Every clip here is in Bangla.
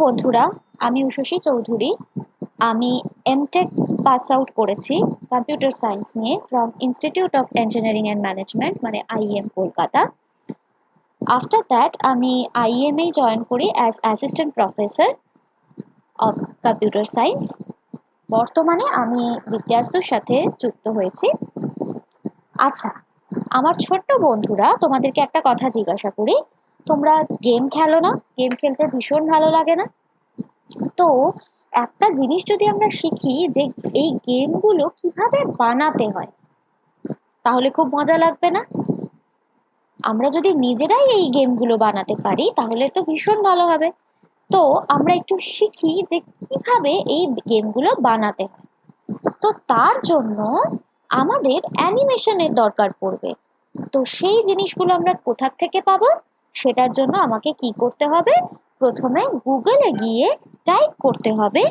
বন্ধুরা, আমি উষসী চৌধুরী। আমি এমটেক পাস আউট করেছি কম্পিউটার সায়েন্স নিয়ে from institute of engineering and management, মানে আইএম কলকাতা। আফটার দ্যাট আমি আইএম এ জয়েন করি as assistant professor of computer science. বর্তমানে আমি বিদ্যাস্তুর সাথে যুক্ত হয়েছি। আচ্ছা, আমার ছোট্ট বন্ধুরা, তোমাদেরকে একটা কথা জিজ্ঞাসা করি, তোমরা গেম খেলো না? গেম খেলতে ভীষণ ভালো লাগে না? তো একটা জিনিস যদি আমরা শিখি যে এই গেমগুলো কিভাবে বানাতে হয়, তাহলে খুব মজা লাগবে না? আমরা যদি নিজেরাই এই গেমগুলো বানাতে পারি তাহলে তো ভীষণ ভালো হবে। তো আমরা একটু শিখি যে কিভাবে এই গেমগুলো বানাতে হয়। তো তার জন্য আমাদের অ্যানিমেশনের দরকার পড়বে। তো সেই জিনিসগুলো আমরা কোথা থেকে পাবো? সেটার জন্য আমাকে কি করতে হবে? প্রথমে গুগলে গিয়ে টাইপ করতে হবে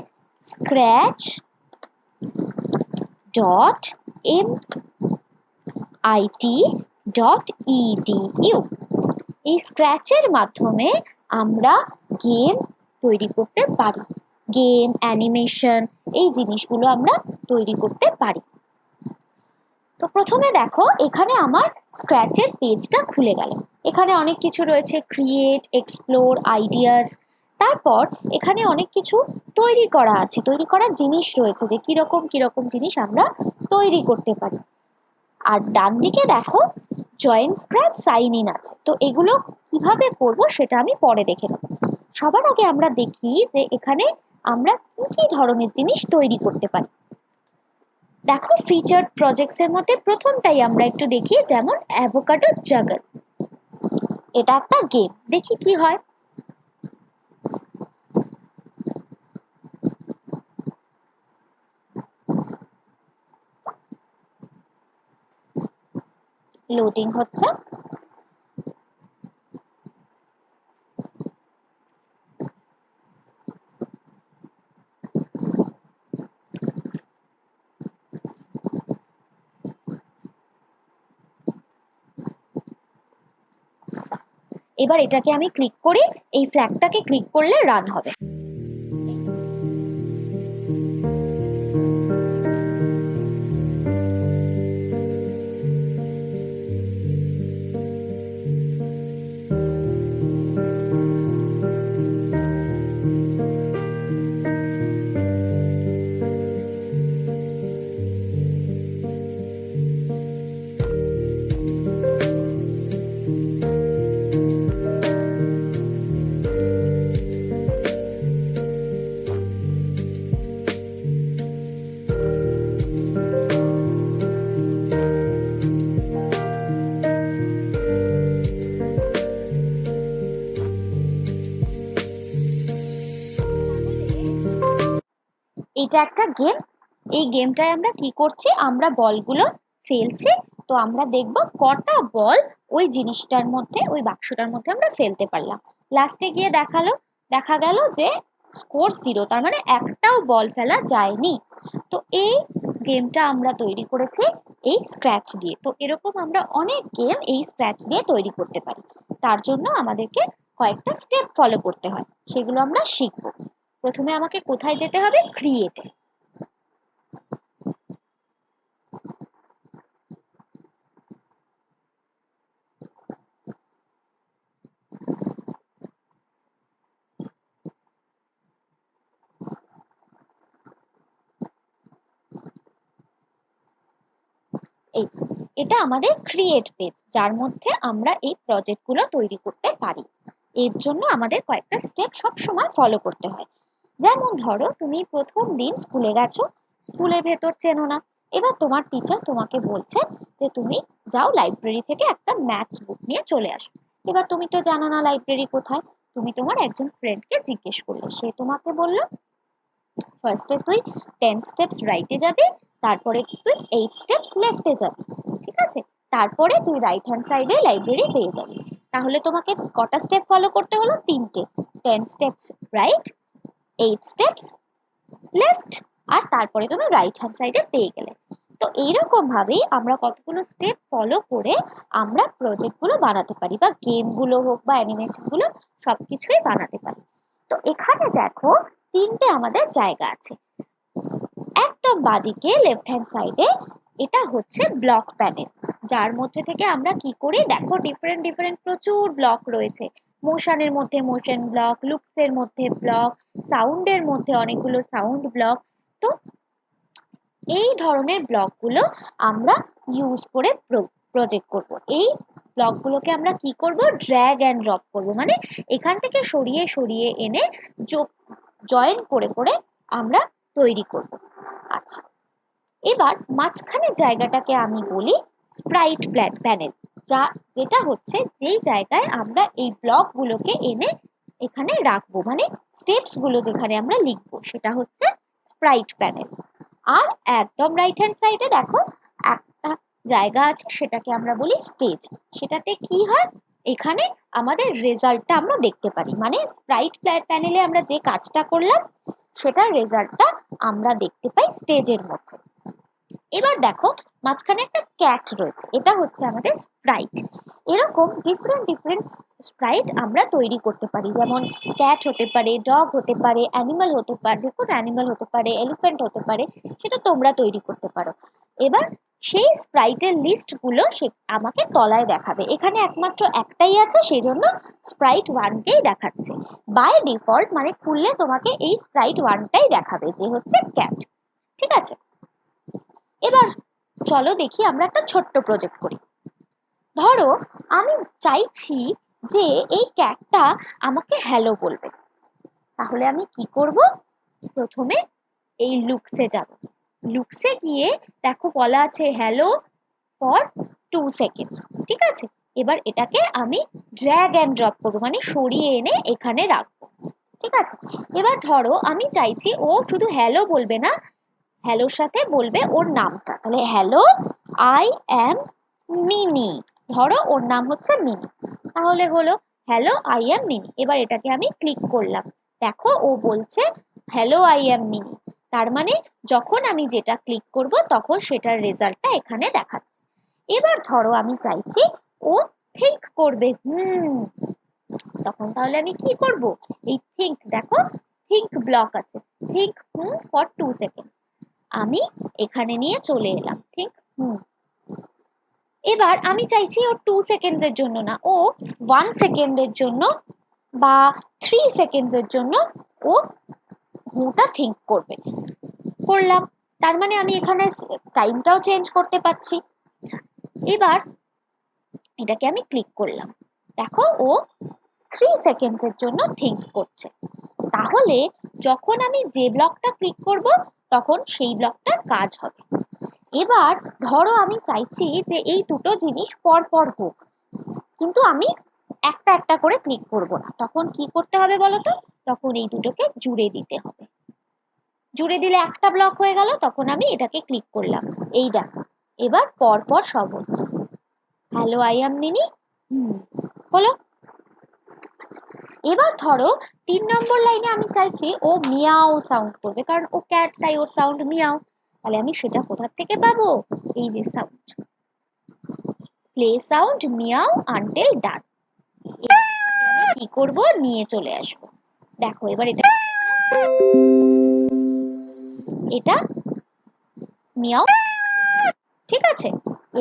scratch.mit.edu। এই স্ক্র্যাচের মাধ্যমে আমরা গেম তৈরি করতে পারি। গেম, অ্যানিমেশন, এই জিনিসগুলো আমরা তৈরি করতে পারি। তো প্রথমে দেখো, এখানে আমার স্ক্র্যাচের পেজটা খুলে গেল। এখানে অনেক কিছু রয়েছে, ক্রিয়েট, এক্সপ্লোর, আইডিয়াস। তারপর এখানে অনেক কিছু তৈরি করা আছে, তৈরি করার জিনিস রয়েছে যে কিরকম কিরকম জিনিস আমরা তৈরি করতে পারি। আর ডান দিকে দেখো জয়েন স্ক্র্যাচ, সাইন ইন আছে। তো এগুলো কিভাবে করব সেটা আমি পরে দেখে নেব। সবার আগে আমরা দেখি যে এখানে আমরা কি কি ধরনের জিনিস তৈরি করতে পারি। দেখো, ফিচার্ড প্রজেক্টস এর মধ্যে প্রথমটাই আমরা একটু দেখি, যেমন অ্যাভোকাডো জাগল। এটা একটা গেম, দেখি কি হয়। লোডিং হচ্ছে। এবার এটাকে আমি ক্লিক করি, এই ফ্ল্যাগটাকে ক্লিক করলে রান হবে। এটা একটা গেম। এই গেমটায় আমরা কি করছি, আমরা বলগুলো ফেলছি। তো আমরা দেখব কটা বল ওই জিনিসটার মধ্যে, ওই বাক্সটার মধ্যে আমরা ফেলতে পারলাম। লাস্টে গিয়ে দেখা গেল যে স্কোর 0, তার মানে একটাও বল ফেলা যায়নি। তো এই গেমটা আমরা তৈরি করেছি এই স্ক্র্যাচ দিয়ে। তো এরকম আমরা অনেক গেম এই স্ক্র্যাচ দিয়ে তৈরি করতে পারি। তার জন্য আমাদেরকে কয়েকটা স্টেপ ফলো করতে হয়, সেগুলো আমরা শিখব। প্রথমে আমাকে কোথায় যেতে হবে? ক্রিয়েটে। এই যে, এটা আমাদের ক্রিয়েট পেজ, যার মধ্যে আমরা এই প্রজেক্টগুলো তৈরি করতে পারি। এর জন্য আমাদের কয়েকটা স্টেপ সব সময় ফলো করতে হয়। যেমন ধরো, তুমি প্রথম দিন স্কুলে গেছো, স্কুলের ভেতর চেনো না। এবার তোমার টিচার তোমাকে বলছে যে তুমি যাও লাইব্রেরি থেকে একটা ম্যাথস বুক নিয়ে চলে আসো। এবার তুমি তো জানো না লাইব্রেরি কোথায়। তুমি তোমার একজন ফ্রেন্ডকে জিজ্ঞেস করলে, সে তোমাকে বললো ফার্স্টে তুই 10 স্টেপস রাইটে যাবি, তারপরে তুই 8 স্টেপস লেফটে যাবি। ঠিক আছে? তারপরে তুই রাইট হ্যান্ড সাইডে লাইব্রেরি পেয়ে যাবি। তাহলে তোমাকে কটা স্টেপ ফলো করতে হলো? 3টে। 10 স্টেপস রাইট, 8 স্টেপস লেফট, আর তারপরে তুমি রাইট হ্যান্ড সাইডে পেয়ে গেলে। তো এইরকম ভাবেই আমরা কতগুলো স্টেপ ফলো করে আমরা প্রজেক্টগুলো বানাতে পারি, বা গেমগুলো হোক বা অ্যানিমেশনগুলো, সবকিছুই বানাতে পারি। তো এখানে দেখো তিনটে আমাদের জায়গা আছে। একদম বাঁদিকে লেফট হ্যান্ড সাইডে এটা হচ্ছে ব্লক প্যানেল, যার মধ্যে থেকে আমরা কি করি দেখো ডিফারেন্ট ডিফারেন্ট প্রচুর ব্লক রয়েছে। মোশনের মধ্যে মোশন ব্লক, লুকসের মধ্যে ব্লক, সাউন্ডের মধ্যে অনেকগুলো সাউন্ড ব্লক। তো এই ধরনের ব্লকগুলো আমরা ইউজ করে প্রজেক্ট করব। এই ব্লকগুলোকে আমরা কি করব, ড্র্যাগ অ্যান্ড ড্রপ করব, মানে এখান থেকে সরিয়ে সরিয়ে এনে জয়েন করে করে আমরা তৈরি করব। আচ্ছা, এবার মাঝখানের জায়গাটাকে আমি বলি স্প্রাইট প্যানেল, যেটা হচ্ছে যেই জায়গায় আমরা এই ব্লকগুলোকে এনে এখানে রাখবো, মানে স্টেপস গুলো যেখানে আমরা লিখবো সেটা হচ্ছে স্প্রাইট প্যানেল। আর একদম রাইট হ্যান্ড সাইডে দেখো একটা জায়গা আছে, সেটাকে আমরা বলি স্টেজ। সেটাতে কি হয়, এখানে আমাদের রেজাল্টটা আমরা দেখতে পারি, মানে স্প্রাইট প্যানেলে আমরা যে কাজটা করলাম সেটার রেজাল্টটা আমরা দেখতে পাই স্টেজের মধ্যে। এবার দেখো মাঝখানে একটা ক্যাট রয়েছে, এটা হচ্ছে আমাদের স্প্রাইট। এরকম ডিফারেন্ট ডিফারেন্ট স্প্রাইট আমরা তৈরি করতে পারি, যেমন ক্যাট হতে পারে, ডগ হতে পারে, অ্যানিমাল হতে পারে, যে কোনো অ্যানিমাল হতে পারে, এলিফ্যান্ট হতে পারে, সেটা তোমরা তৈরি করতে পারো। এবার সেই স্প্রাইটের লিস্টগুলো আমাকে তলায় দেখাবে। এখানে একমাত্র একটাই আছে, সেই জন্য স্প্রাইট ওয়ানকেই দেখাচ্ছে। বাই ডিফল্ট মানে খুললে তোমাকে এই স্প্রাইট ওয়ানটাই দেখাবে, যে হচ্ছে ক্যাট। ঠিক আছে, এবার চলো দেখি আমরা একটা ছোট্ট প্রজেক্ট করি। ধরো আমি চাইছি যে এই ক্যাটটা আমাকে হ্যালো বলবে। তাহলে আমি কি করব, প্রথমে এই লুকসে যাব। লুকসে গিয়ে দেখো বলা আছে হ্যালো ফর 2 সেকেন্ডস। ঠিক আছে, এবার এটাকে আমি ড্র্যাগ অ্যান্ড ড্রপ করবো, মানে সরিয়ে এনে এখানে রাখবো। ঠিক আছে, এবার ধরো আমি চাইছি ও শুধু হ্যালো বলবে না, হ্যালোর সাথে বলবে ওর নামটা। তাহলে হ্যালো, আই অ্যাম মিনি। ধরো ওর নাম হচ্ছে মিনি, তাহলে হলো হ্যালো আই অ্যাম মিনি। এবার এটাকে আমি ক্লিক করলাম, দেখো ও বলছে হ্যালো আই অ্যাম মিনি। তার মানে যখন আমি যেটা ক্লিক করব তখন সেটার রেজাল্টটা এখানে দেখাচ্ছে। এবার ধরো আমি চাইছি ও থিঙ্ক করবে, তখন তাহলে আমি কি করব, এই থিঙ্ক, দেখো থিঙ্ক ব্লক আছে, থিঙ্ক ফর 2 সেকেন্ড, আমি এখানে নিয়ে চলে এলাম থিঙ্ক এবার আমি চাইছি ও 2 সেকেন্ডসের জন্য না, ও 1 সেকেন্ডের জন্য বা 3 সেকেন্ডসের জন্য ও হুটা থিঙ্ক করবে। করলাম, তার মানে আমি এখানে টাইমটাও চেঞ্জ করতে পারছি। এবার এটাকে আমি ক্লিক করলাম, দেখো ও 3 সেকেন্ডসের জন্য থিঙ্ক করছে। তাহলে যখন আমি যে ব্লকটা ক্লিক করব তখন সেই ব্লকটার কাজ হবে। এবার ধরো আমি চাইছি যে এই দুটো জিনিস পরপর হোক, কিন্তু আমি একটা একটা করে ক্লিক করব না, তখন কি করতে হবে বলো তো, তখন এই দুটোকে জুড়ে দিতে হবে। জুড়ে দিলে একটা ব্লক হয়ে গেল, তখন আমি এটাকে ক্লিক করলাম, এই দেখো এবার পরপর সব হচ্ছে। হ্যালো আই অ্যাম মিনি হলো। এবার ধরো 3 নম্বর লাইনে আমি চাইছি ও মিয়াও সাউন্ড করবে, কারণ ও ক্যাট তাই ওর সাউন্ড মিয়াও। তাহলে আমি সেটা কোথা থেকে পাবো, এই যে sound, play sound meow until done. আমি কি করব, নিয়ে চলে আসব। দেখো এবার এটা মিয়াও। ঠিক আছে,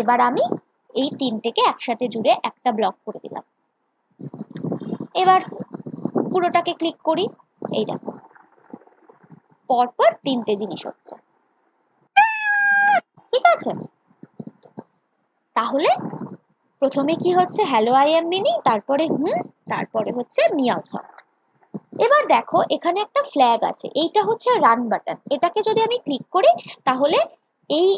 এবার আমি এই তিনটেকে একসাথে জুড়ে একটা ব্লক করে দিলাম। এবার পুরোটাকে ক্লিক করি, এই দেখো পরপর তিনটে জিনিস হচ্ছে। ঠিক আছে, তাহলে প্রথমে কি হচ্ছে হ্যালো আই এম মিনি, তারপরে তারপরে হচ্ছে মিয়াও সাউন্ড। এবার দেখো এখানে একটা ফ্ল্যাগ আছে, এইটা হচ্ছে রান বাটন। এটাকে যদি আমি ক্লিক করি তাহলে এই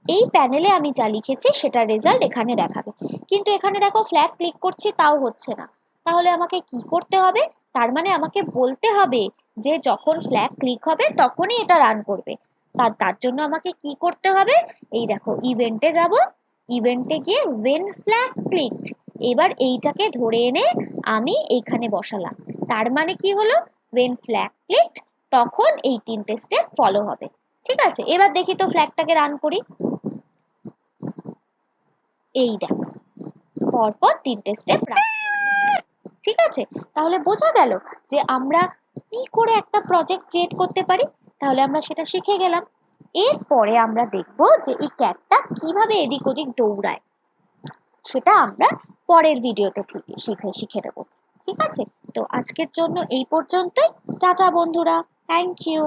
এই প্যানেলে আমি যা লিখেছি সেটার রেজাল্ট এখানে দেখাবে। কিন্তু এখানে দেখো ফ্ল্যাগ ক্লিক করছি তাও হচ্ছে না। তাহলে আমাকে কি করতে হবে, তার মানে আমাকে বলতে হবে যে যখন ফ্ল্যাগ ক্লিক হবে তখনই এটা রান করবে। তার জন্য আমাকে কি করতে হবে, এই দেখো ইভেন্টে যাব, ইভেন্টে গিয়ে when flag clicked, এবার এইটাকে ধরে এনে আমি এইখানে বসালাম। তার মানে কি হলো, when flag clicked তখন এই তিনটে স্টেপ ফলো হবে। ঠিক আছে, এবার দেখি তো ফ্ল্যাগটাকে রান করি, এই দেখো পরপর তিনটে স্টেপ রান। ঠিক আছে, তাহলে বোঝা গেল যে আমরা কি করে একটা প্রজেক্ট ক্রিয়েট করতে পারি, তাহলে আমরা সেটা শিখে গেলাম। এরপরে আমরা দেখব যে এই ক্যাটটা কিভাবে এদিক ওদিক দৌড়ায়, সেটা আমরা পরের ভিডিওতে শিখে নেব। ঠিক আছে, তো আজকের জন্য এই পর্যন্তই। টাটা বন্ধুরা, থ্যাংক ইউ।